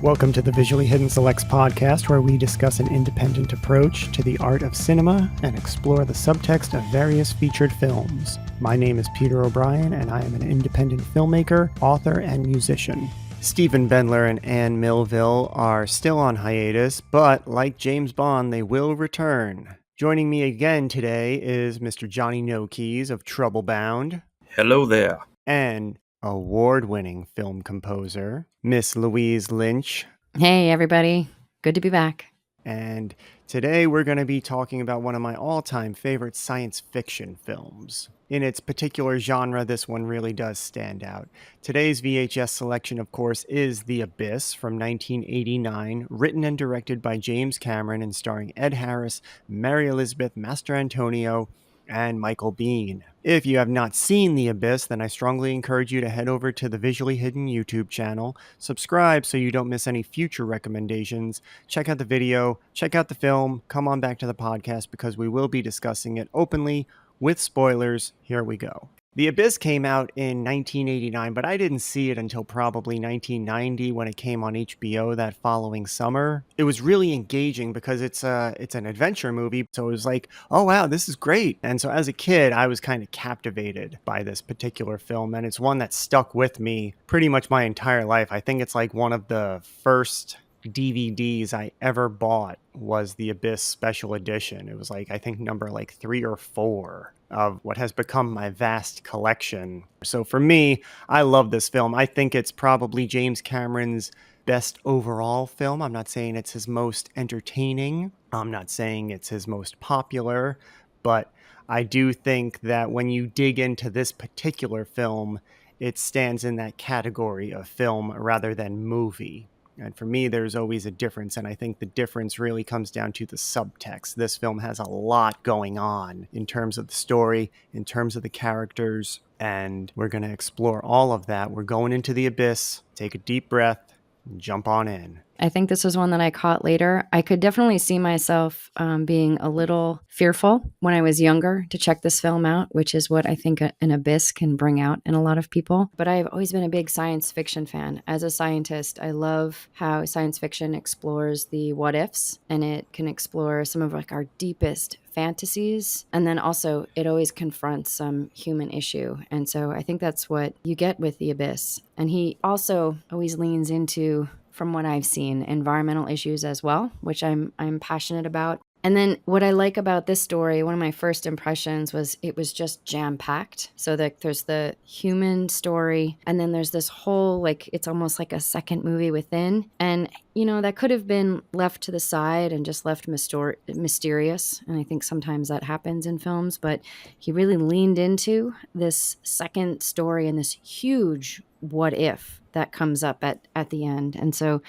Welcome to the Visually Hidden Selects podcast, where we discuss an independent approach to the art of cinema and explore the subtext of various featured films. My name is Peter O'Brien, and I am an independent filmmaker, author, and musician. Stephen Bendler and Anne Millville are still on hiatus, but like James Bond, they will return. Joining me again today is Mr. Johnny No Keys of Troublebound. Hello there. And award-winning film composer, Miss Louise Lynch. Hey, everybody. Good to be back. And today we're going to be talking about one of my all-time favorite science fiction films. In its particular genre, this one really does stand out. Today's VHS selection, of course, is The Abyss from 1989, written and directed by James Cameron and starring Ed Harris, Mary Elizabeth Masterantonio, and Michael Biehn. If you have not seen The Abyss, then I strongly encourage you to head over to the Visually Hidden YouTube channel, subscribe so you don't miss any future recommendations, check out the video, check out the film, come on back to the podcast because we will be discussing it openly with spoilers. Here we go. The Abyss came out in 1989, but I didn't see it until probably 1990 when it came on HBO that following summer. It was really engaging because it's an adventure movie, so it was like, oh wow, this is great. And so as a kid, I was kind of captivated by this particular film, and it's one that stuck with me pretty much my entire life. I think it's like one of the first DVDs I ever bought was the Abyss Special Edition. It was like, I think number like 3 or 4 of what has become my vast collection. So for me, I love this film. I think it's probably James Cameron's best overall film. I'm not saying it's his most entertaining. I'm not saying it's his most popular, but I do think that when you dig into this particular film, it stands in that category of film rather than movie. And for me, there's always a difference, and I think the difference really comes down to the subtext. This film has a lot going on in terms of the story, in terms of the characters, and we're going to explore all of that. We're going into the abyss. Take a deep breath and jump on in. I think this was one that I caught later. I could definitely see myself being a little fearful when I was younger to check this film out, which is what I think an abyss can bring out in a lot of people. But I've always been a big science fiction fan. As a scientist, I love how science fiction explores the what ifs, and it can explore some of like our deepest fantasies. And then also it always confronts some human issue. And so I think that's what you get with The Abyss. And he also always leans into, from what I've seen, environmental issues as well, which I'm passionate about. And then what I like about this story, one of my first impressions was it was just jam-packed. So that there's the human story, and then there's this whole, like, it's almost like a second movie within. And, you know, that could have been left to the side and just left mysterious. And I think sometimes that happens in films, but he really leaned into this second story and this huge what if that comes up at the end. And so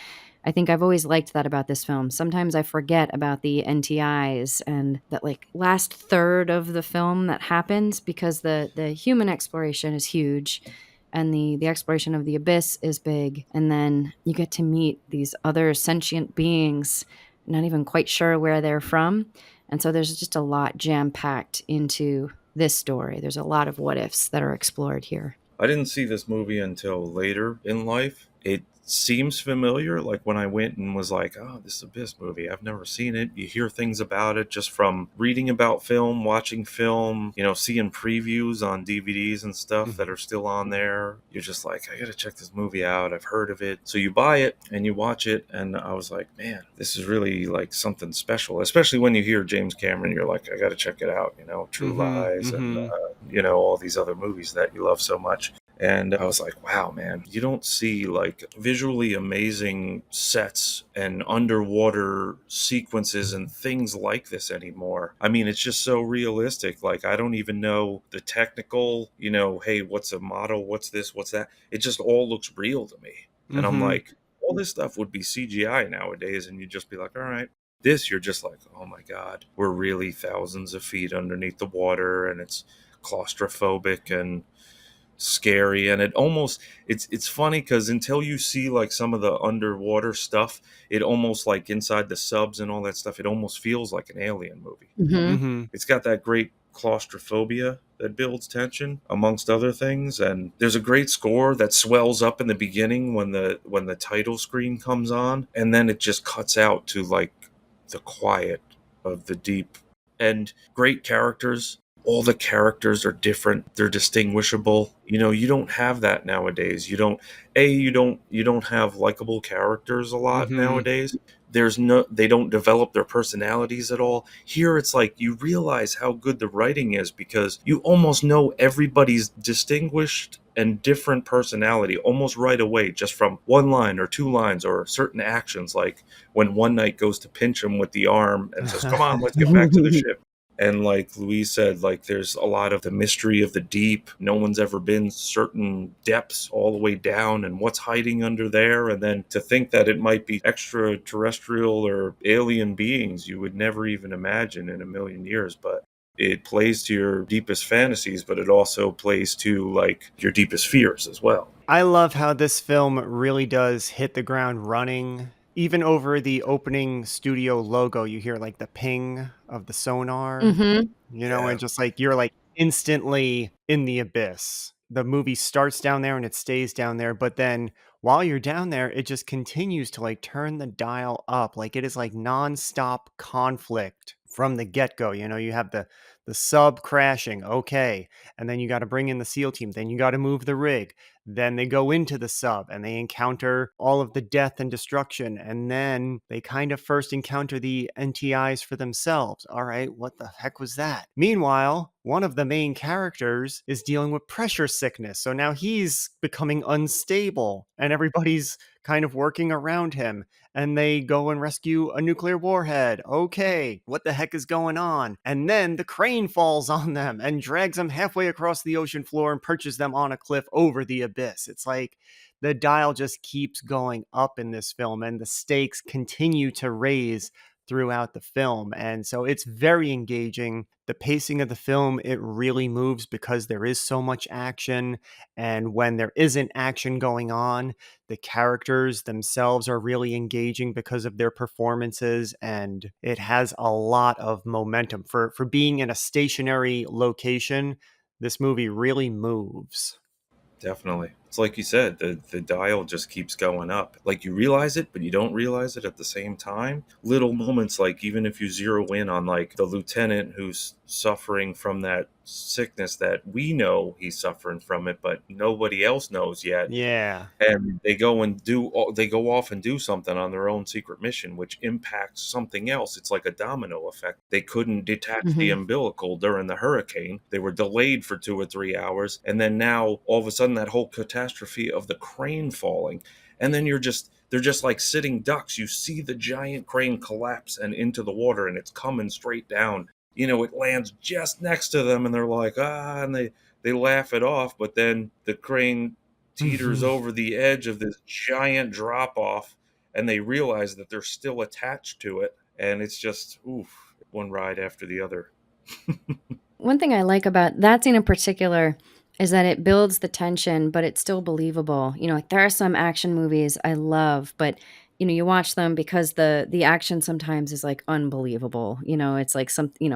I think I've always liked that about this film. Sometimes I forget about the NTIs and that like last third of the film that happens, because the human exploration is huge and the exploration of the abyss is big. And then you get to meet these other sentient beings, not even quite sure where they're from. And so there's just a lot jam-packed into this story. There's a lot of what ifs that are explored here. I didn't see this movie until later in life. It seems familiar, like when I went and was like, oh, this is Abyss movie. I've never seen it. You hear things about it just from reading about film, watching film, you know, seeing previews on DVDs and stuff that are still on there. You're just like, I gotta check this movie out. I've heard of it. So you buy it and you watch it, and I was like, man, this is really like something special. Especially when you hear James Cameron, you're like, I gotta check it out, you know, True Lies and, you know, all these other movies that you love so much. And I was like, wow, man, you don't see like visually amazing sets and underwater sequences and things like this anymore. I mean, it's just so realistic. Like, I don't even know the technical, you know, hey, what's a model? What's this? What's that? It just all looks real to me. And I'm like, all this stuff would be CGI nowadays. And you'd just be like, all right. This, you're just like, oh my God, we're really thousands of feet underneath the water, and it's claustrophobic and scary. And it almost, it's funny because until you see like some of the underwater stuff, it almost like inside the subs and all that stuff, it almost feels like an alien movie. It's got that great claustrophobia that builds tension amongst other things. And there's a great score that swells up in the beginning when the title screen comes on, and then it just cuts out to like the quiet of the deep. And great characters, all the characters are different, they're distinguishable. You don't have that nowadays. You don't have likable characters a lot Mm-hmm. nowadays. They don't develop their personalities at all. Here it's like you realize how good the writing is because you almost know everybody's distinguished and different personality almost right away, just from one line or two lines or certain actions, like when One Knight goes to pinch him with the arm and says, "Come on, let's get back to the ship." And like Louise said, like there's a lot of the mystery of the deep. No one's ever been certain depths all the way down and what's hiding under there. And then to think that it might be extraterrestrial or alien beings you would never even imagine in a million years. But it plays to your deepest fantasies, but it also plays to like your deepest fears as well. I love how this film really does hit the ground running. Even over the opening studio logo, you hear like the ping of the sonar, Hmm. and Yeah, just like you're like instantly in the abyss. The movie starts down there and it stays down there, but then while you're down there, it just continues to like turn the dial up. Like it is like nonstop conflict from the get-go. You have the sub crashing, okay, and then you got to bring in the SEAL team, then you got to move the rig, then they go into the sub and they encounter all of the death and destruction. And then they kind of first encounter the NTIs for themselves. All right, what the heck was that? Meanwhile, one of the main characters is dealing with pressure sickness. So now he's becoming unstable and everybody's kind of working around him. And they go and rescue a nuclear warhead. Okay, what the heck is going on? And then the crane falls on them and drags them halfway across the ocean floor and perches them on a cliff over the abyss. It's like the dial just keeps going up in this film, and the stakes continue to raise throughout the film. And so it's very engaging. The pacing of the film, it really moves because there is so much action. And when there isn't action going on, the characters themselves are really engaging because of their performances. And it has a lot of momentum. For being in a stationary location, this movie really moves. definitely. It's like you said, the dial just keeps going up. Like you realize it, but you don't realize it at the same time. Little moments, like even if you zero in on like the lieutenant who's suffering from that sickness that we know he's suffering from it, but nobody else knows yet, Yeah. and they go off and do something on their own secret mission which impacts something else. It's like a domino effect. They couldn't detach the Hmm. umbilical during the hurricane. They were delayed for 2 or 3 hours, and then now all of a sudden that whole catastrophe of the crane falling, and then they're just like sitting ducks. You see the giant crane collapse and into the water, and it's coming straight down. It lands just next to them, and they're like, ah, and they laugh it off, but then the crane teeters over the edge of this giant drop off, and they realize that they're still attached to it, and it's just oof, one ride after the other. One thing I like about that scene in particular is that it builds the tension, but it's still believable. Like there are some action movies I love, but you watch them because the action sometimes is like unbelievable. It's like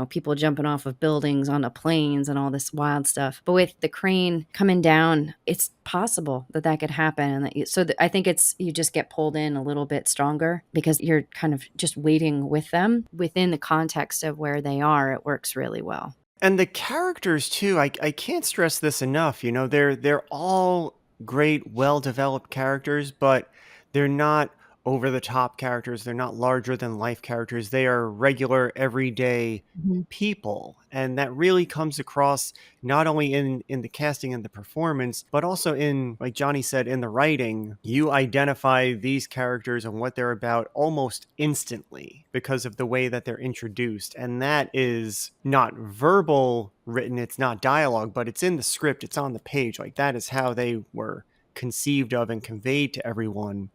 people jumping off of buildings onto planes and all this wild stuff. But with the crane coming down, it's possible that that could happen, and I think it's you just get pulled in a little bit stronger because you're kind of just waiting with them within the context of where they are. It works really well. And the characters too, I can't stress this enough. They're all great, well developed characters, but they're not over the top characters. They're not larger than life characters. They are regular, everyday Mhm. people, and that really comes across not only in the casting and the performance, but also in, like Johnny said, in the writing. You identify these characters and what they're about almost instantly because of the way that they're introduced, and that is not verbal written, it's not dialogue, but it's in the script, it's on the page. Like that is how they were conceived of and conveyed to everyone.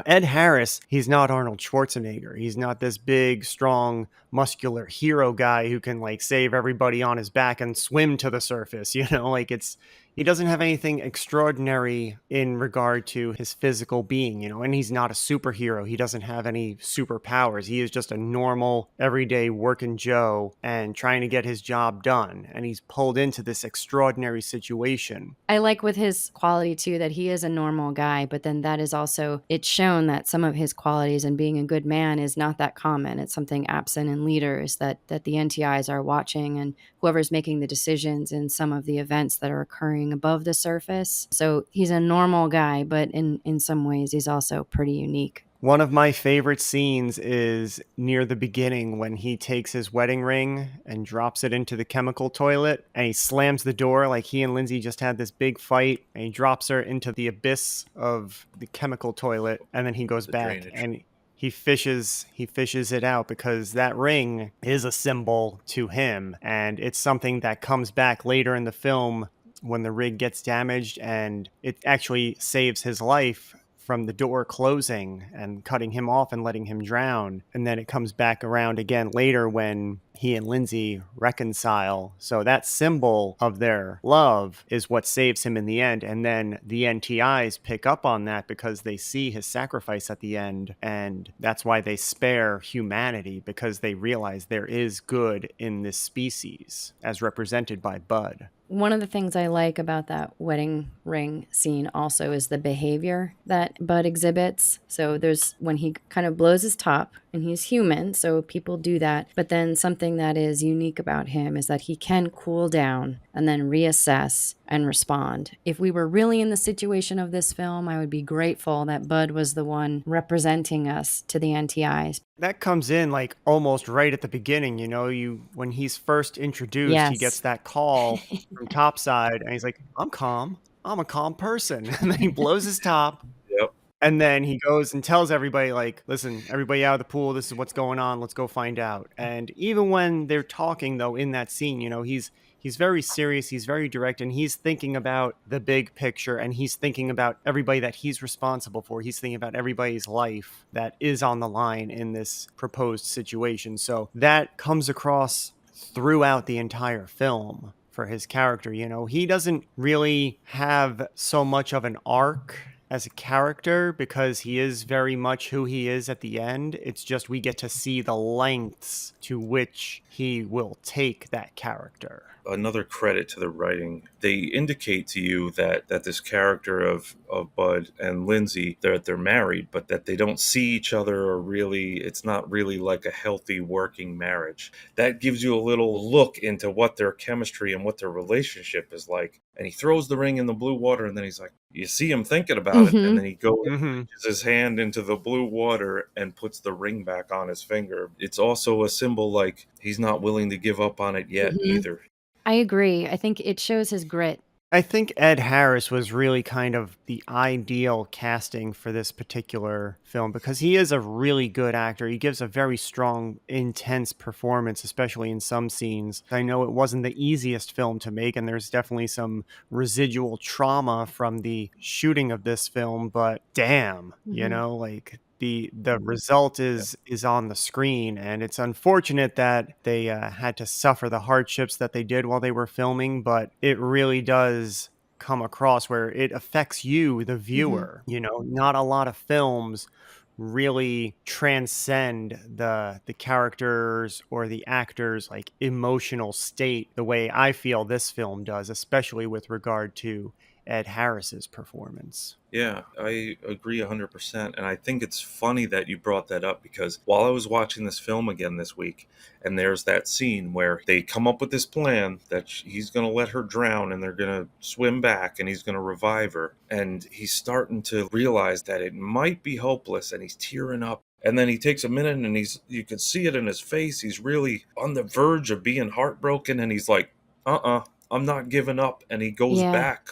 Ed Harris, he's not Arnold Schwarzenegger. He's not this big, strong, muscular hero guy who can like save everybody on his back and swim to the surface. Like He doesn't have anything extraordinary in regard to his physical being, and he's not a superhero. He doesn't have any superpowers. He is just a normal, everyday working Joe and trying to get his job done. And he's pulled into this extraordinary situation. I like with his quality too that he is a normal guy, but then that is also, it's shown that some of his qualities and being a good man is not that common. It's something absent in leaders that the NTIs are watching and whoever's making the decisions in some of the events that are occurring above the surface. So he's a normal guy, but in some ways he's also pretty unique. One of my favorite scenes is near the beginning when he takes his wedding ring and drops it into the chemical toilet and he slams the door like he and Lindsay just had this big fight and he drops her into the abyss of the chemical toilet and then he goes The back drainage. and he fishes it out because that ring is a symbol to him and it's something that comes back later in the film when the rig gets damaged and it actually saves his life from the door closing and cutting him off and letting him drown. And then it comes back around again later when he and Lindsay reconcile. So that symbol of their love is what saves him in the end. And then the NTIs pick up on that because they see his sacrifice at the end. And that's why they spare humanity, because they realize there is good in this species as represented by Bud. One of the things I like about that wedding ring scene also is the behavior that Bud exhibits. So there's when he kind of blows his top, and he's human, so people do that. But then something that is unique about him is that he can cool down and then reassess and respond. If we were really in the situation of this film, I would be grateful that Bud was the one representing us to the NTIs. That comes in like almost right at the beginning, when he's first introduced, he gets Yes. that call from topside and he's like, I'm calm. I'm a calm person. And then he blows his top. Yep. And then he goes and tells everybody, like, listen, everybody out of the pool, this is what's going on. Let's go find out. And even when they're talking, though, in that scene, he's very serious. He's very direct. And he's thinking about the big picture. And he's thinking about everybody that he's responsible for. He's thinking about everybody's life that is on the line in this proposed situation. So that comes across throughout the entire film for his character. He doesn't really have so much of an arc as a character because he is very much who he is at the end. It's just we get to see the lengths to which he will take that character. Another credit to the writing. They indicate to you that this character of Bud and Lindsay, they're married, but that they don't see each other, or really, it's not really like a healthy working marriage. That gives you a little look into what their chemistry and what their relationship is like. And he throws the ring in the blue water, and then he's like, you see him thinking about it, and then he goes and puts his hand into the blue water and puts the ring back on his finger. It's also a symbol like he's not willing to give up on it yet either. I agree. I think it shows his grit. I think Ed Harris was really kind of the ideal casting for this particular film because he is a really good actor. He gives a very strong, intense performance, especially in some scenes. I know it wasn't the easiest film to make, and there's definitely some residual trauma from the shooting of this film, but damn, like the result is on the screen, and it's unfortunate that they had to suffer the hardships that they did while they were filming, but it really does come across where it affects you, the viewer. Not a lot of films really transcend the characters or the actors like emotional state the way I feel this film does, especially with regard to Ed Harris's performance. Yeah, I agree 100%. And I think it's funny that you brought that up because while I was watching this film again this week, and there's that scene where they come up with this plan that he's going to let her drown and they're going to swim back and he's going to revive her. And he's starting to realize that it might be hopeless and he's tearing up. And then he takes a minute and you can see it in his face. He's really on the verge of being heartbroken. And he's like, I'm not giving up. And he goes back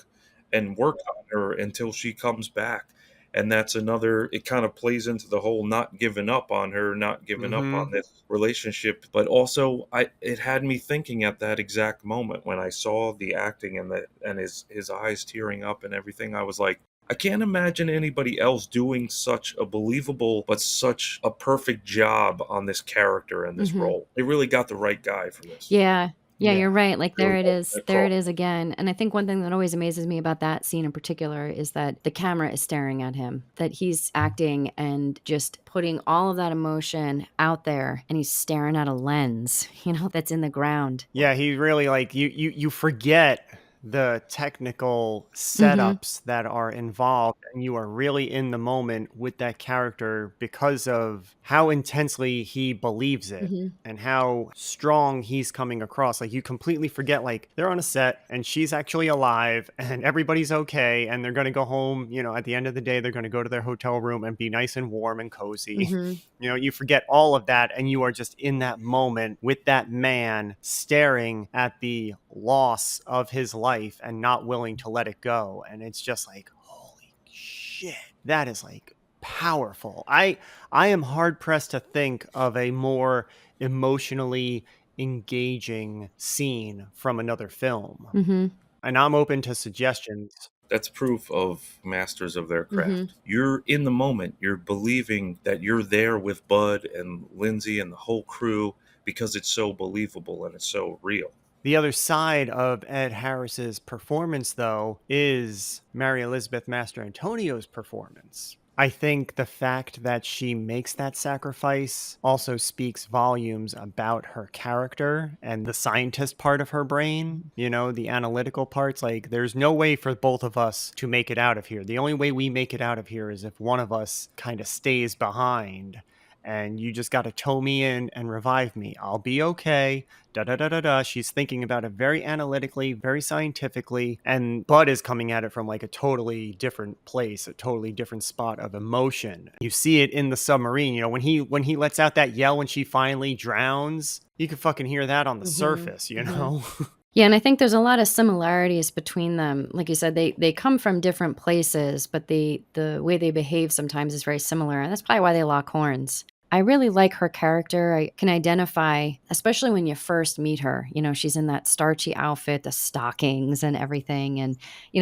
and work on her until she comes back. And that's it kind of plays into the whole not giving up on her, not giving up on this relationship. But also it had me thinking at that exact moment when I saw the acting and his eyes tearing up and everything. I was like, I can't imagine anybody else doing such a believable but such a perfect job on this character and this role. They really got the right guy for this. Yeah. Yeah, Yeah. you're right. Like Really there it well is. There it called. is again. And I think one thing that always amazes me about that scene in particular is that the camera is staring at him, that he's acting and just putting all of that emotion out there and he's staring at a lens, that's in the ground. Yeah, he really like you forget the technical Mhm. setups that are involved and you are really in the moment with that character because of how intensely he believes it Mhm. and how strong he's coming across. Like you completely forget like they're on a set and she's actually alive and everybody's okay and they're going to go home, at the end of the day they're going to go to their hotel room and be nice and warm and cozy. Mhm. You forget all of that and you are just in that moment with that man staring at the loss of his life and not willing to let it go. And it's just like, holy shit, that is like powerful. I am hard pressed to think of a more emotionally engaging scene from another film. Mhm. And I'm open to suggestions. That's proof of masters of their Mhm. craft. You're in the moment. You're believing that you're there with Bud and Lindsay and the whole crew because it's so believable and it's so real. The other side of Ed Harris's performance, though, is Mary Elizabeth Masterantonio's performance. I think the fact that she makes that sacrifice also speaks volumes about her character and the scientist part of her brain, the analytical parts. Like, there's no way for both of us to make it out of here. The only way we make it out of here is if one of us kind of stays behind and you just got to tow me in and revive me. I'll be okay. Da da da da da. She's thinking about it very analytically, very scientifically, and Bud is coming at it from like a totally different place, a totally different spot of emotion. You see it in the submarine. When he lets out that yell when she finally drowns, you can fucking hear that on the Mhm. surface. Mhm. Yeah, and I think there's a lot of similarities between them. Like you said, they come from different places, but the way they behave sometimes is very similar, and that's probably why they lock horns. I really like her character. I can identify, especially when you first meet her. She's in that starchy outfit, the stockings and everything, and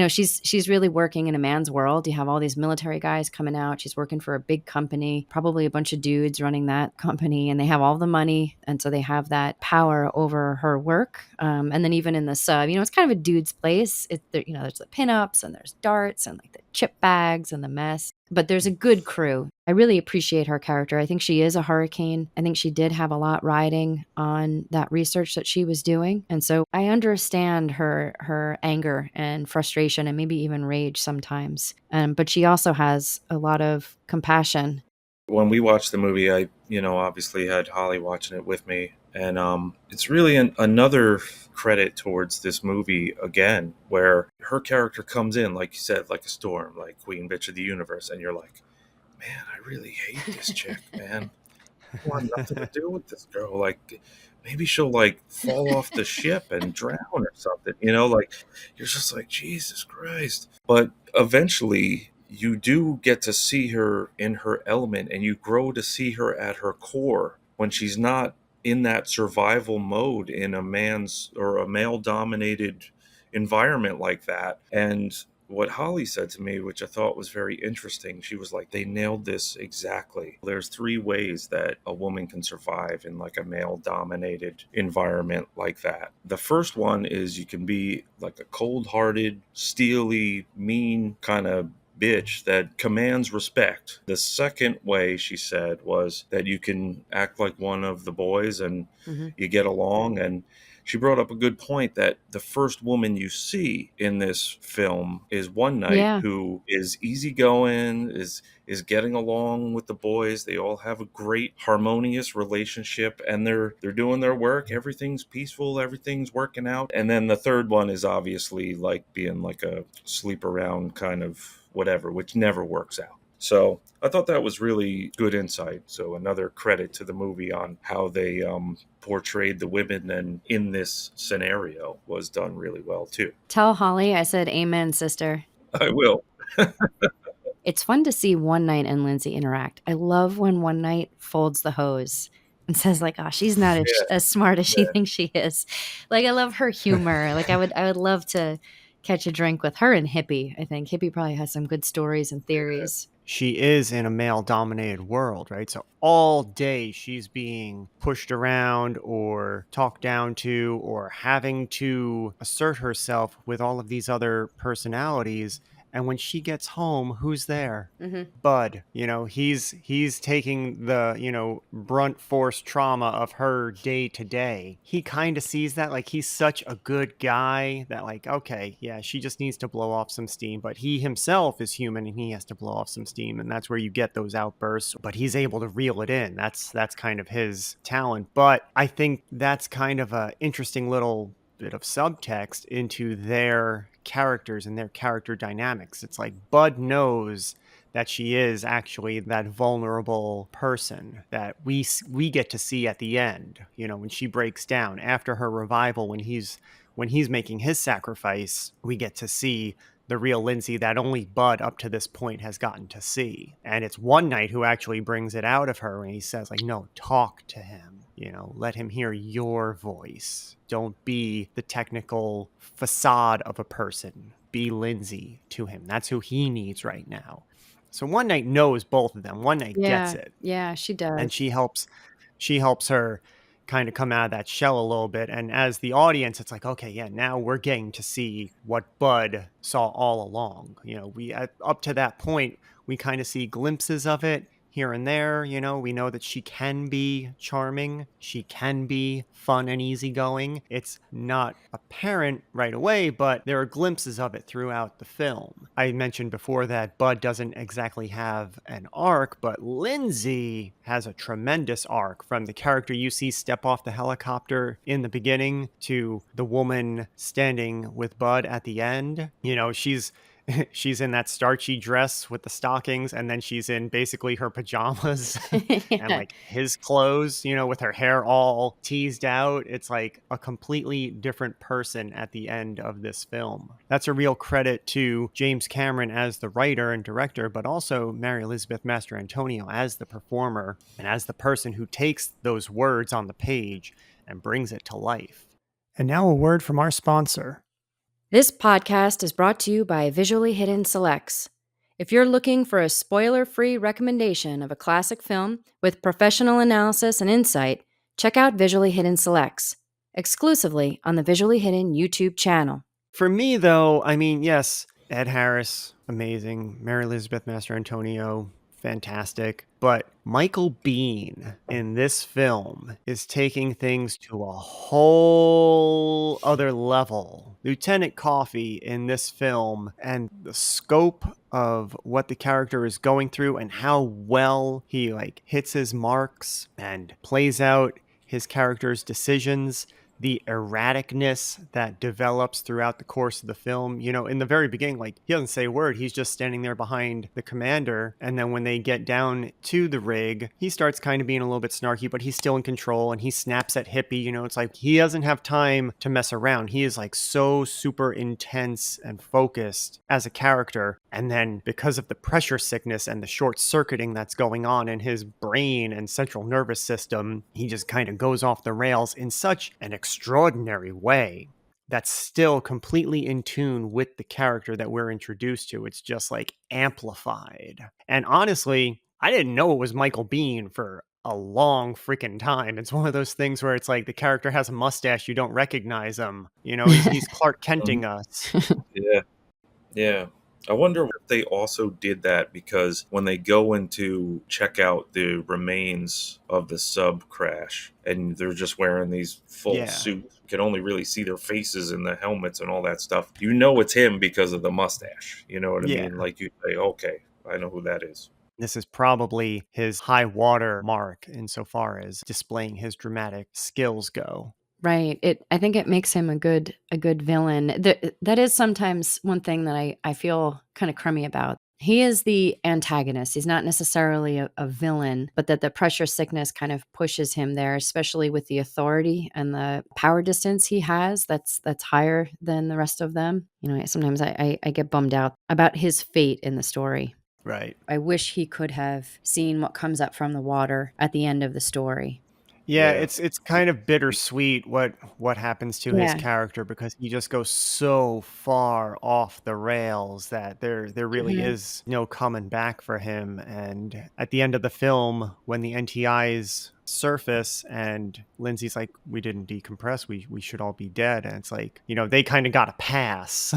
she's really working in a man's world. You have all these military guys coming out. She's working for a big company, probably a bunch of dudes running that company, and they have all the money, and so they have that power over her work. And then even in the sub, it's kind of a dude's place. There's the pinups and there's darts and like the chip bags and the mess. But there's a good crew. I really appreciate her character. I think she is a hurricane. I think she did have a lot riding on that research that she was doing. And so I understand her anger and frustration and maybe even rage sometimes. But she also has a lot of compassion. When we watched the movie, I, obviously had Holly watching it with me. And it's really another credit towards this movie again, where her character comes in, like you said, like a storm, like Queen Bitch of the Universe. And you're like, man, I really hate this chick, man. I want nothing to do with this girl. Like, maybe she'll like fall off the ship and drown or something. Like you're just like Jesus Christ. But eventually, you do get to see her in her element, and you grow to see her at her core when she's not in that survival mode in a man's or a male dominated environment like that. And what Holly said to me, which I thought was very interesting, she was like, they nailed this exactly. There's three ways that a woman can survive in like a male dominated environment like that. The first one is you can be like a cold hearted, steely, mean kind of bitch that commands respect. The second way, she said, was that you can act like one of the boys and Mhm. you get along. And she brought up a good point that the first woman you see in this film is One Night, Yeah. who is easygoing, is getting along with the boys. They all have a great harmonious relationship and they're doing their work. Everything's peaceful, everything's working out. And then the third one is obviously like being like a sleep around kind of whatever, which never works out. So I thought that was really good insight. So another credit to the movie on how they portrayed the women and in this scenario was done really well too. Tell Holly I said amen, sister. I will. It's fun to see One Night and Lindsay interact. I love when One Night folds the hose and says like, "Oh, she's not Yeah, as smart as she yeah. thinks she is." Like I love her humor. Like I would love to catch a drink with her and Hippie. I think Hippie probably has some good stories and theories. she is in a male dominated world, right? So all day she's being pushed around or talked down to or having to assert herself with all of these other personalities. And when she gets home, who's there? Mm-hmm. Bud. He's taking the, brunt force trauma of her day to day. He kind of sees that, like, he's such a good guy that, like, okay, yeah, she just needs to blow off some steam, but he himself is human and he has to blow off some steam, and that's where you get those outbursts, but he's able to reel it in. That's kind of his talent. But I think that's kind of a interesting little bit of subtext into their characters and their character dynamics. It's like Bud knows that she is actually that vulnerable person that we get to see at the end, when she breaks down after her revival, when he's making his sacrifice. We get to see the real Lindsay that only Bud up to this point has gotten to see. And it's One Night who actually brings it out of her, and he says, like, no, talk to him. Let him hear your voice. Don't be the technical facade of a person. Be Lindsay to him. That's who he needs right now. So One Night knows both of them. One Night gets Yeah, it, yeah, she does. and she helps her kind of come out of that shell a little bit. And as the audience, it's like, okay, yeah, now we're getting to see what Bud saw all along. We up to that point, we kind of see glimpses of it here and there. We know that she can be charming, she can be fun and easygoing. It's not apparent right away, but there are glimpses of it throughout the film. I mentioned before that Bud doesn't exactly have an arc, but Lindsay has a tremendous arc, from the character you see step off the helicopter in the beginning to the woman standing with Bud at the end. She's in that starchy dress with the stockings, and then she's in basically her pajamas and Yeah. like his clothes, with her hair all teased out. It's like a completely different person at the end of this film. That's a real credit to James Cameron as the writer and director, but also Mary Elizabeth Masterantonio as the performer and as the person who takes those words on the page and brings it to life. And now a word from our sponsor. This podcast is brought to you by Visually Hidden Selects. If you're looking for a spoiler-free recommendation of a classic film with professional analysis and insight, check out Visually Hidden Selects, exclusively on the Visually Hidden YouTube channel. For me, though, I mean, yes, Ed Harris, amazing. Mary Elizabeth Masterantonio, fantastic. But Michael Biehn in this film is taking things to a whole other level. Lieutenant Coffey in this film, and the scope of what the character is going through and how well he hits his marks and plays out his character's decisions, the erraticness that develops throughout the course of the film. In the very beginning, he doesn't say a word. He's just standing there behind the commander. And then when they get down to the rig, he starts kind of being a little bit snarky, but he's still in control, and he snaps at Hippie. It's like he doesn't have time to mess around. He is so super intense and focused as a character. And then because of the pressure sickness and the short circuiting that's going on in his brain and central nervous system, he just kind of goes off the rails in such an extraordinary way that's still completely in tune with the character that we're introduced to. It's just amplified. And honestly, I didn't know it was Michael Biehn for a long freaking time. It's one of those things where it's like the character has a mustache, you don't recognize him. He's Clark Kenting us. Yeah. Yeah. I wonder if they also did that because when they go in to check out the remains of the sub crash and they're just wearing these full suits, you can only really see their faces and the helmets and all that stuff. It's him because of the mustache. You know what I mean? Like you say, okay, I know who that is. This is probably his high water mark insofar as displaying his dramatic skills go. Right. I think it makes him a good villain. That is sometimes one thing that I feel kind of crummy about. He is the antagonist. He's not necessarily a villain, but that the pressure sickness kind of pushes him there, especially with the authority and the power distance he has that's higher than the rest of them. Sometimes I get bummed out about his fate in the story. Right. I wish he could have seen what comes up from the water at the end of the story. Yeah, Yeah. it's kind of bittersweet what happens to his Yeah. character because he just goes so far off the rails that there really Mhm. is no coming back for him. And at the end of the film, when the NTIs surface and Lindsay's like, "We didn't decompress. We should all be dead." And it's like, they kind of got a pass.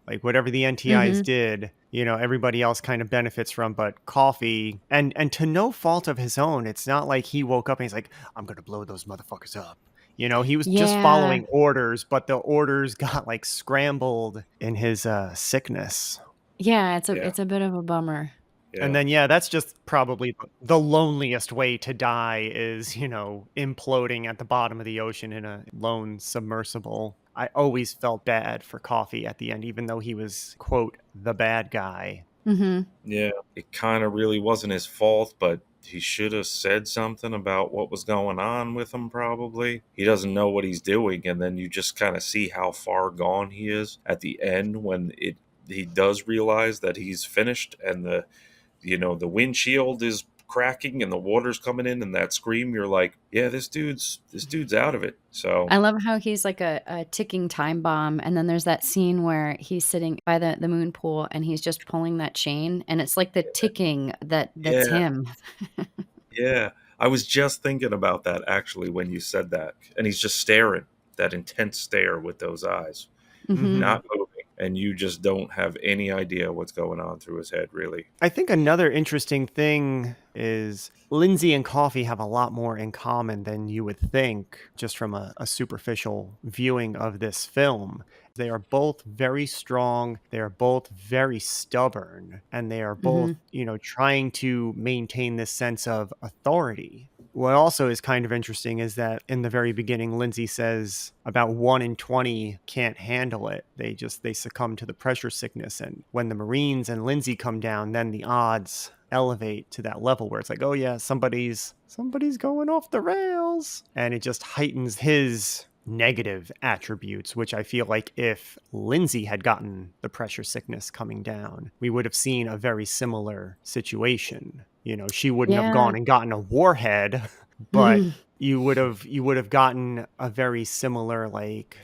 Like whatever the NTIs Mhm. did, everybody else kind of benefits from, but Coffee, and to no fault of his own, it's not like he woke up and he's like, I'm gonna blow those motherfuckers up. He was just Yeah. following orders, but the orders got like scrambled in his sickness. Yeah, Yeah. it's a bit of a bummer. And Yeah. then yeah, that's just probably the loneliest way to die is, imploding at the bottom of the ocean in a lone submersible. I always felt bad for Coffee at the end, even though he was, quote, the bad guy. Mhm. Yeah. It kind of really wasn't his fault, but he should have said something about what was going on with him, probably. He doesn't know what he's doing, and then you just kind of see how far gone he is at the end when he does realize that he's finished and the windshield is cracking and the water's coming in and that scream. You're like, yeah, this dude's out of it. So I love how he's like a ticking time bomb, and then there's that scene where he's sitting by the moon pool, and he's just pulling that chain, and it's like the ticking that's yeah, him. yeah, I was just thinking about that actually when you said that, and he's just staring, that intense stare with those eyes, Mhm. Mhm. not moving, and you just don't have any idea what's going on through his head, really. I think another interesting thing is Lindsay and Coffee have a lot more in common than you would think just from a superficial viewing of this film. They are both very strong, they are both very stubborn, and they are both, Mhm. trying to maintain this sense of authority. What also is kind of interesting is that in the very beginning, Lindsay says about 1 in 20 can't handle it. They succumb to the pressure sickness. And when the Marines and Lindsay come down, then the odds elevate to that level where it's like, oh yeah, somebody's going off the rails. And it just heightens his negative attributes, which I feel like if Lindsay had gotten the pressure sickness coming down, we would have seen a very similar situation. She wouldn't have Yeah. gone and gotten a warhead, but you would have gotten a very similar like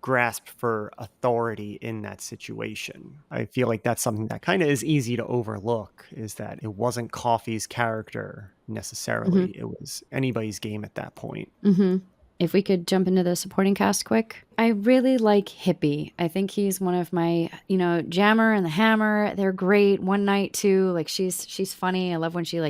grasp for authority in that situation. I feel like that's something that kind of is easy to overlook, is that it wasn't Coffee's character necessarily. Mhm. It was anybody's game at that point. Mhm. If we could jump into the supporting cast quick. I really like Hippie. I think he's one of my, Jammer and the Hammer, they're great. One Night too, like she's funny. I love when she's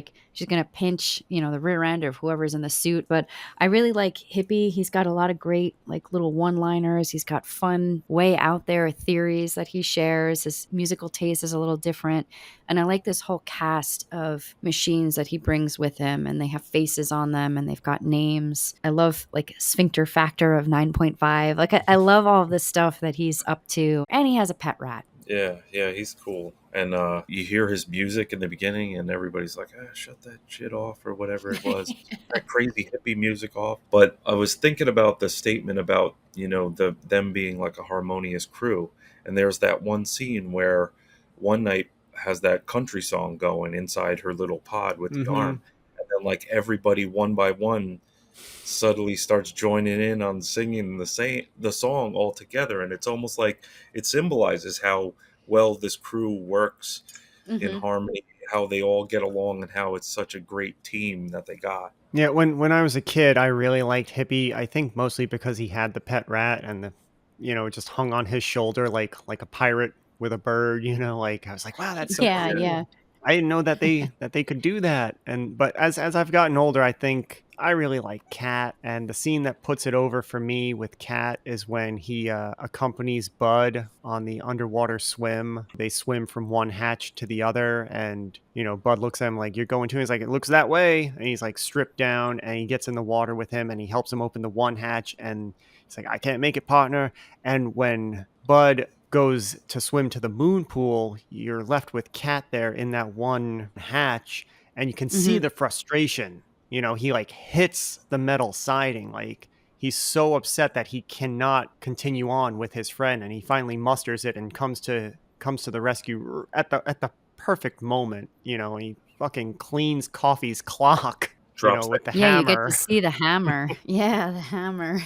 gonna pinch, the rear end of whoever's in the suit. But I really like Hippie. He's got a lot of great like little one-liners. He's got fun, way out there theories that he shares. His musical taste is a little different. And I like this whole cast of machines that he brings with him, and they have faces on them and they've got names. I love like sphincter factor of 9.5. Like I love all of this stuff that he's up to. And he has a pet rat. Yeah, yeah, he's cool. And you hear his music in the beginning, and everybody's like, shut that shit off, or whatever it was. That crazy hippie music off. But I was thinking about the statement about, them being like a harmonious crew. And there's that one scene where One Night has that country song going inside her little pod with the Mm-hmm. arm. And then, like, everybody one by one suddenly starts joining in on singing the song all together, and it's almost like it symbolizes how well this crew works in Hmm. harmony, how they all get along, and how it's such a great team that they got. Yeah, when I was a kid, I really liked Hippie. I think mostly because he had the pet rat and it just hung on his shoulder like a pirate with a bird. Like I was like, wow, that's so Yeah, Yeah, yeah. cool. I didn't know that they could do that. And but as I've gotten older, I think I really like Cat. And the scene that puts it over for me with Cat is when he accompanies Bud on the underwater swim. They swim from one hatch to the other, and Bud looks at him like, "You're going to?" He's like, "It looks that way." And he's like stripped down, and he gets in the water with him, and he helps him open the one hatch, and he's like, "I can't make it, partner." And when Bud goes to swim to the moon pool, you're left with Cat there in that one hatch, and you can see Hmm. the frustration. He like hits the metal siding, like he's so upset that he cannot continue on with his friend, and he finally musters it and comes to the rescue at the perfect moment. He fucking cleans Coffee's clock. drops that. with the Yeah, you get to hammer. see the hammer. Yeah, the hammer.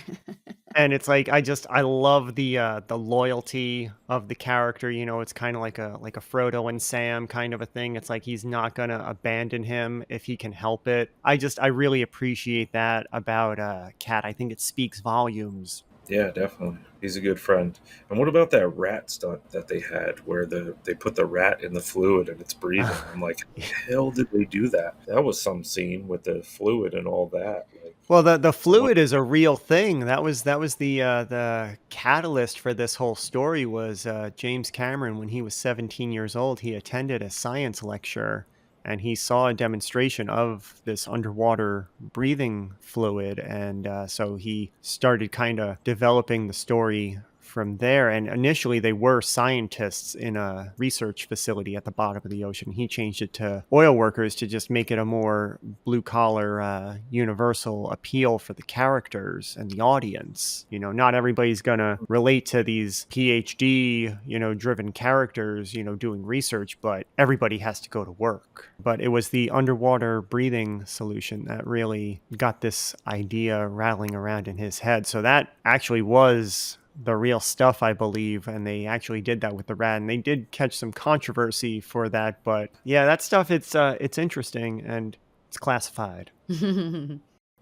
And it's like I love the loyalty of the character, it's kind of like a Frodo and Sam kind of a thing. It's like he's not going to abandon him if he can help it. I really appreciate that about Cat. I think it speaks volumes. Yeah, definitely. He's a good friend. And what about that rat stunt that they had where they put the rat in the fluid and it's breathing? I'm like, how the hell did they do that? That was some scene with the fluid and all that. Like, Well, the what? fluid is a real thing. That was the catalyst for this whole story was James Cameron. When he was 17 years old, he attended a science lecture and he saw a demonstration of this underwater breathing fluid, and so he started kind of developing the story from there. And initially, they were scientists in a research facility at the bottom of the ocean. He changed it to oil workers to just make it a more blue collar, universal appeal for the characters and the audience. Not everybody's going to relate to these PhD, driven characters, doing research, but everybody has to go to work. But it was the underwater breathing solution that really got this idea rattling around in his head. So that actually was the real stuff, I believe, and they actually did that with the rat, and they did catch some controversy for that. But yeah, that stuff, it's interesting and it's classified.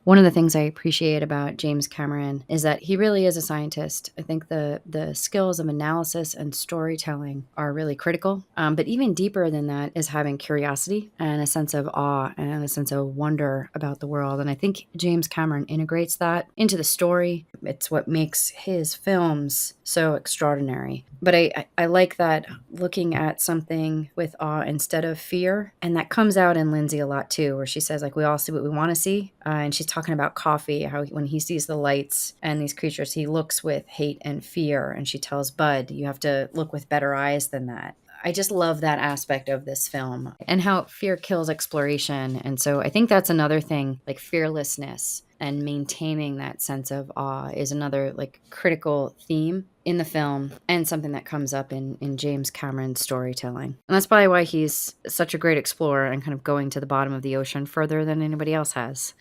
One of the things I appreciate about James Cameron is that he really is a scientist. I think the skills of analysis and storytelling are really critical. But even deeper than that is having curiosity and a sense of awe and a sense of wonder about the world. And I think James Cameron integrates that into the story. It's what makes his films so extraordinary. But I like that, looking at something with awe instead of fear. And that comes out in Lindsay a lot too, where she says, like, we all see what we want to see. And she's talking about coffee, how when he sees the lights and these creatures, he looks with hate and fear. And she tells Bud, you have to look with better eyes than that. I just love that aspect of this film and how fear kills exploration. And so I think that's another thing, like fearlessness and maintaining that sense of awe is another like critical theme in the film and something that comes up in James Cameron's storytelling. And that's probably why he's such a great explorer and kind of going to the bottom of the ocean further than anybody else has.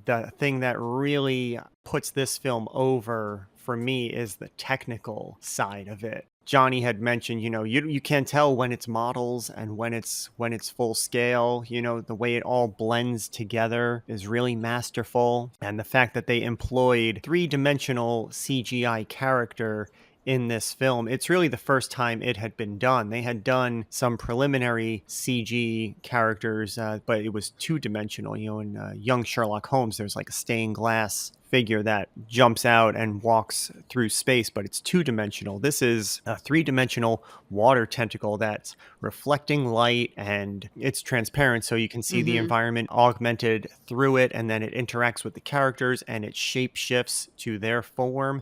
The thing that really puts this film over for me is the technical side of it. Johnny had mentioned, you can tell when it's models and when it's full scale. The way it all blends together is really masterful, and the fact that they employed three-dimensional CGI character in this film, it's really the first time it had been done. They had done some preliminary CG characters, but it was two-dimensional. In young Sherlock Holmes, there's like a stained glass figure that jumps out and walks through space, but it's two-dimensional. This is a three-dimensional water tentacle that's reflecting light, and it's transparent, so you can see the environment augmented through it, and then it interacts with the characters and it shape shifts to their form.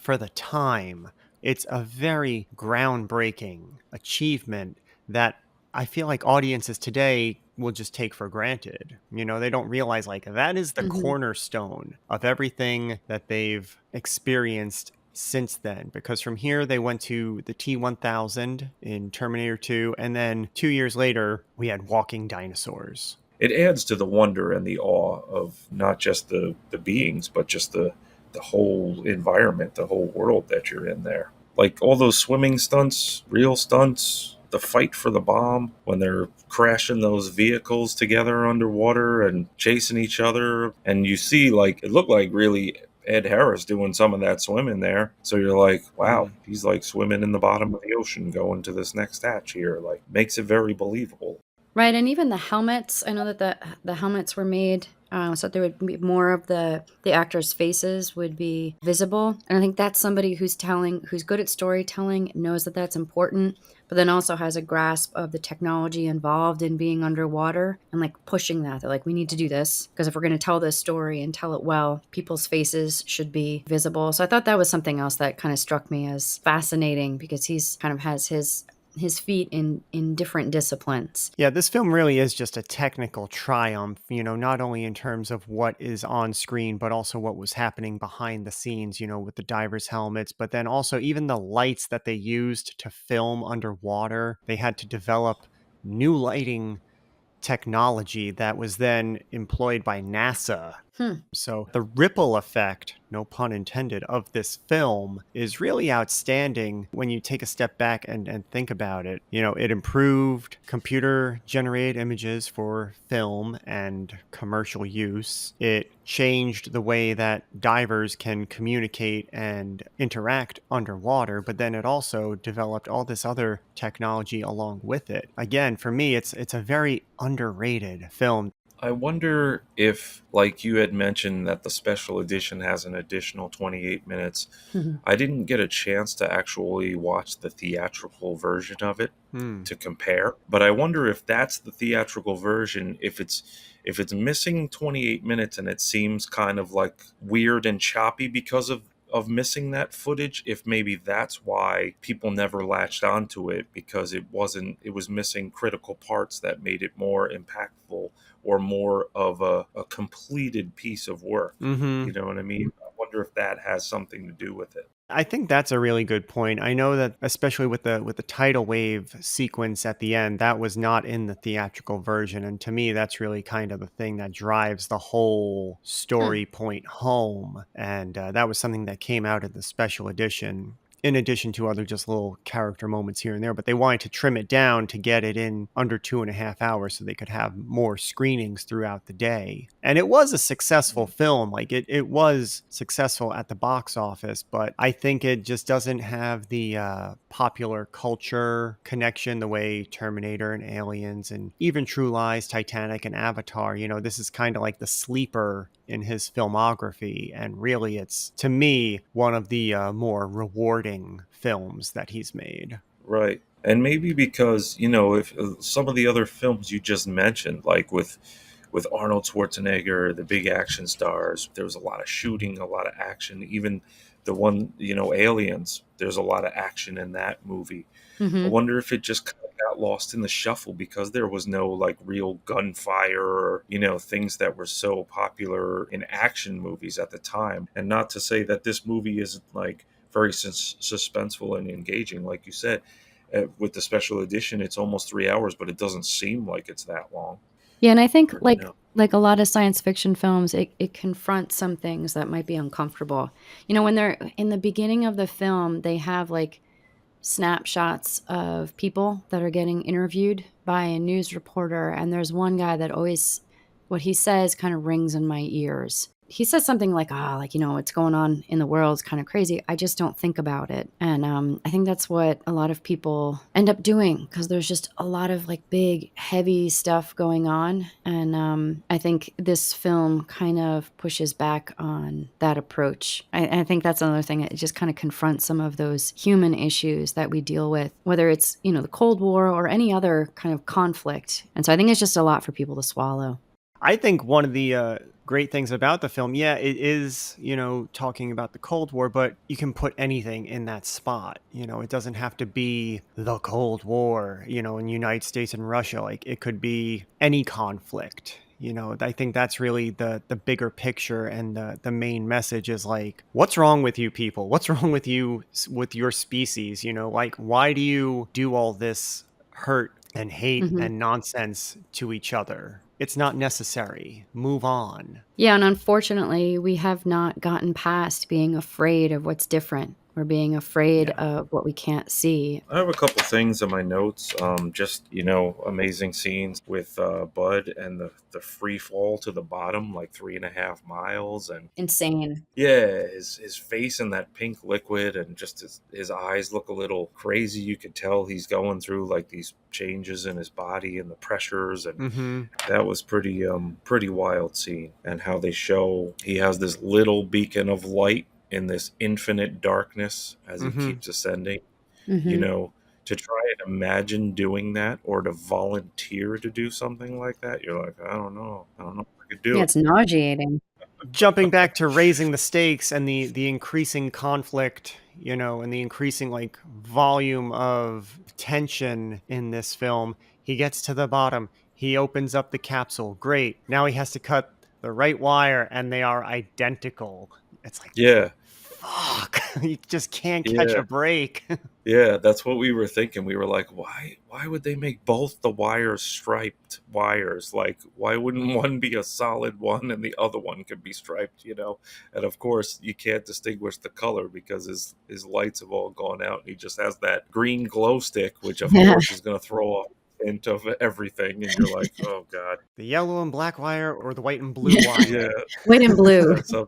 For the time, it's a very groundbreaking achievement that I feel like audiences today will just take for granted. They don't realize like that is the cornerstone of everything that they've experienced since then. Because from here, they went to the T-1000 in Terminator 2, and then 2 years later, we had walking dinosaurs. It adds to the wonder and the awe of not just the beings, but just the whole environment, the whole world that you're in there. Like all those swimming stunts, real stunts, the fight for the bomb when they're crashing those vehicles together underwater and chasing each other. And you see, like, it looked like really Ed Harris doing some of that swimming there. So you're like, wow, he's like swimming in the bottom of the ocean going to this next hatch here. Like, makes it very believable. Right, and even the helmets. I know that the helmets were made so there would be more of the actors' faces would be visible, and I think that's somebody who's good at storytelling, knows that that's important, but then also has a grasp of the technology involved in being underwater and like pushing that. They're like, we need to do this because if we're going to tell this story and tell it well, people's faces should be visible. So I thought that was something else that kind of struck me as fascinating because he's kind of has his feet in different disciplines. Yeah, this film really is just a technical triumph, not only in terms of what is on screen, but also what was happening behind the scenes, with the divers' helmets, but then also even the lights that they used to film underwater. They had to develop new lighting technology that was then employed by NASA. Hmm. So the ripple effect, no pun intended, of this film is really outstanding when you take a step back and think about it. You know, it improved computer generated images for film and commercial use. It changed the way that divers can communicate and interact underwater, but then it also developed all this other technology along with it. Again, for me, it's a very underrated film. I wonder if, like you had mentioned, that the special edition has an additional 28 minutes. I didn't get a chance to actually watch the theatrical version of it Hmm. to compare, but I wonder if that's the theatrical version, if it's missing 28 minutes and it seems kind of like weird and choppy because of missing that footage, if maybe that's why people never latched onto it, because it was missing critical parts that made it more impactful or more of a completed piece of work. Mm-hmm. You know what I mean? I wonder if that has something to do with it. I think that's a really good point. I know that especially with the tidal wave sequence at the end, that was not in the theatrical version, and to me, that's really kind of the thing that drives the whole Hmm. story point home. And that was something that came out of the special edition. In addition to other just little character moments here and there, but they wanted to trim it down to get it in under 2.5 hours so they could have more screenings throughout the day. And it was a successful film. Like it was successful at the box office, but I think it just doesn't have the popular culture connection the way Terminator and Aliens and even True Lies, Titanic, and Avatar. You know, this is kind of like the sleeper in his filmography, and really it's, to me, one of the more rewarding films that he's made. Right. And maybe because, if some of the other films you just mentioned, like with Arnold Schwarzenegger, the big action stars, there was a lot of shooting, a lot of action. Even the one, Aliens, there's a lot of action in that movie. I Hmm. wonder if it just kind of got lost in the shuffle because there was no like real gunfire or, things that were so popular in action movies at the time. And not to say that this movie isn't like very suspenseful and engaging, like you said. With the special edition, it's almost 3 hours, but it doesn't seem like it's that long. Yeah, and I think Or, like a lot of science fiction films, it confronts some things that might be uncomfortable. You know, when they're in the beginning of the film, they have like snapshots of people that are getting interviewed by a news reporter, and there's one guy that always, what he says kind of rings in my ears. He says something like, like, what's going on in the world is kind of crazy. I just don't think about it. And I think that's what a lot of people end up doing because there's just a lot of like big, heavy stuff going on. And I think this film kind of pushes back on that approach. I think that's another thing. It just kind of confronts some of those human issues that we deal with, whether it's, the Cold War or any other kind of conflict. And so I think it's just a lot for people to swallow. I think one of the great things about the film, yeah, it is, talking about the Cold War, but you can put anything in that spot. You know, it doesn't have to be the Cold War, in the United States and Russia. Like, it could be any conflict. You know, I think that's really the bigger picture, and the main message is like, what's wrong with you people? What's wrong with you, with your species? You know, like, why do you do all this hurt and hate Hmm. and nonsense to each other? It's not necessary. Move on. Yeah, and unfortunately, we have not gotten past being afraid of what's different or being afraid Yeah. of what we can't see. I have a couple things in my notes. Just amazing scenes with Bud and the free fall to the bottom, like 3.5 miles, and Insane. yeah, his face in that pink liquid, and just his eyes look a little crazy. You could tell he's going through like these changes in his body and the pressures, and Mm-hmm. that was pretty wild scene. And how they show he has this little beacon of light in this infinite darkness as he Mm-hmm. keeps ascending. you Hmm. know, to try and imagine doing that or to volunteer to do something like that, you're like, I don't know. I don't know if I could do Yeah, it. it's nauseating. Jumping back to raising the stakes and the increasing conflict, and the increasing like volume of tension in this film. He gets to the bottom. He opens up the capsule. Great. Now he has to cut the right wire, and they are identical. It's like, Yeah. fuck. You just can't catch Yeah. a break. Yeah, that's what we were thinking. We were like, why would they make both the wires striped wires? Like, why wouldn't one be a solid one and the other one could be striped, you know? And of course, you can't distinguish the color because his lights have all gone out and he just has that green glow stick, which of Yeah. course is going to throw off the hint of everything, and you're like, "Oh god." The yellow and black wire or the white and blue wire? Yeah. White and blue. So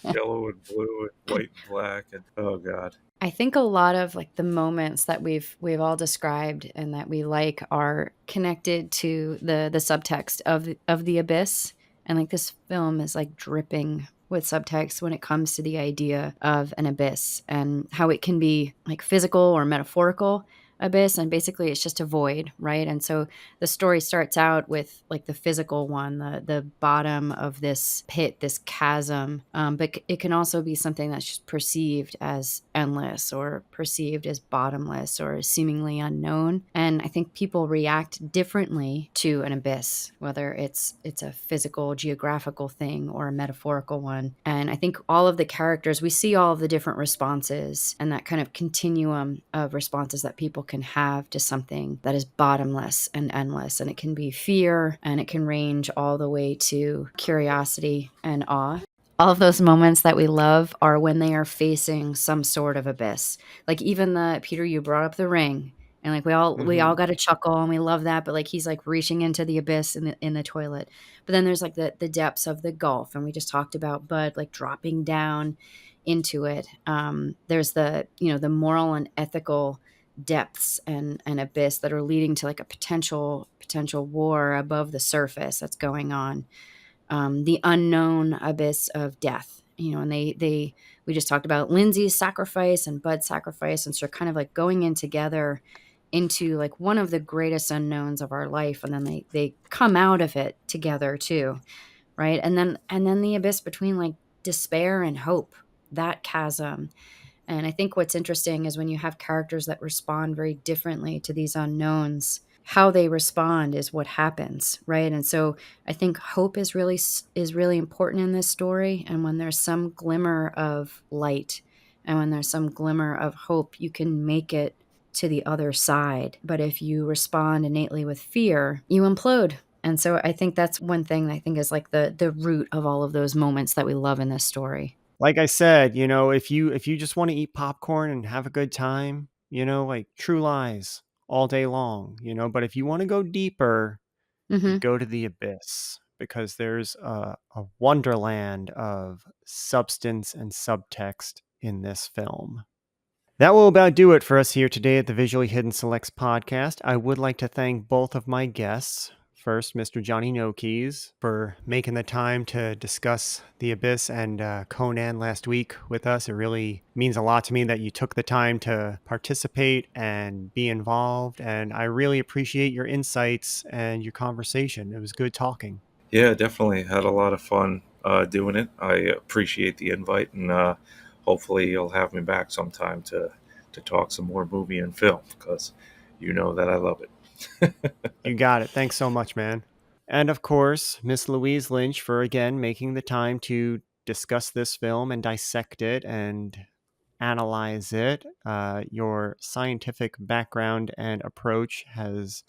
yellow and blue and white and black, and oh god. I think a lot of like the moments that we've all described and that we like are connected to the subtext of the abyss. And like this film is like dripping with subtext when it comes to the idea of an abyss and how it can be like physical or metaphorical abyss, and basically it's just a void, right? And so the story starts out with like the physical one, the bottom of this pit, this chasm, but it can also be something that's just perceived as endless or perceived as bottomless or seemingly unknown. And I think people react differently to an abyss, whether it's a physical geographical thing or a metaphorical one. And I think all of the characters, we see all of the different responses and that kind of continuum of responses that people can have to something that is bottomless and endless. And it can be fear, and it can range all the way to curiosity and awe. All of those moments that we love are when they are facing some sort of abyss. Like even Peter, you brought up the ring, and like we all got a chuckle and we love that, but like he's like reaching into the abyss in the toilet. But then there's like the depths of the gulf, and we just talked about Bud like dropping down into it. There's the moral and ethical depths and abyss that are leading to like a potential war above the surface that's going on. The unknown abyss of death, and we just talked about Lindsay's sacrifice and Bud's sacrifice, and so kind of like going in together into like one of the greatest unknowns of our life, and then they come out of it together too, right? And then the abyss between like despair and hope, that chasm. And I think what's interesting is when you have characters that respond very differently to these unknowns, how they respond is what happens, right? And so I think hope is really important in this story. And when there's some glimmer of light and when there's some glimmer of hope, you can make it to the other side. But if you respond innately with fear, you implode. And so I think that's one thing that I think is like the root of all of those moments that we love in this story. Like I said, if you just want to eat popcorn and have a good time, like True Lies all day long, but if you want to go deeper, you Mm-hmm. go to the abyss, because there's a wonderland of substance and subtext in this film. That will about do it for us here today at the Visually Hidden Selects podcast. I would like to thank both of my guests. First, Mr. Johnny No Keys for making the time to discuss The Abyss and Conan last week with us. It really means a lot to me that you took the time to participate and be involved, and I really appreciate your insights and your conversation. It was good talking. Yeah, definitely had a lot of fun doing it. I appreciate the invite, and hopefully you'll have me back sometime to talk some more movie and film, because you know that I love it. You got it. Thanks so much, man. And of course, Miss Louise Lynch for again making the time to discuss this film and dissect it and analyze it. Your scientific background and approach has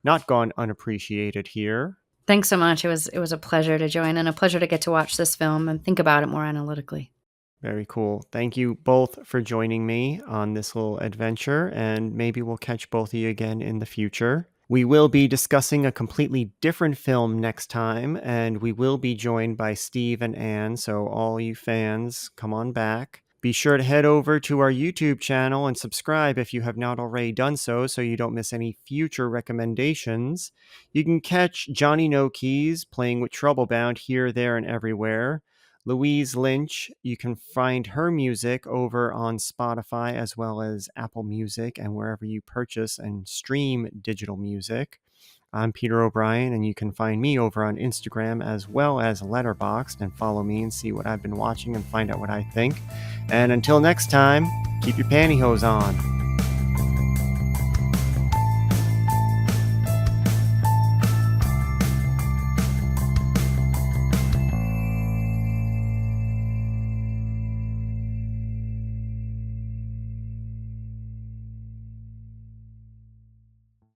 not gone unappreciated here. Thanks so much. It was a pleasure to join and a pleasure to get to watch this film and think about it more analytically. Very cool. Thank you both for joining me on this little adventure, and maybe we'll catch both of you again in the future. We will be discussing a completely different film next time, and we will be joined by Steve and Anne, so all you fans, come on back. Be sure to head over to our YouTube channel and subscribe if you have not already done so you don't miss any future recommendations. You can catch Johnny No Keys playing with Troublebound here, there, and everywhere. Louise Lynch, you can find her music over on Spotify as well as Apple Music and wherever you purchase and stream digital music. I'm Peter O'Brien, and you can find me over on Instagram as well as Letterboxd, and follow me and see what I've been watching and find out what I think. And until next time, keep your pantyhose on.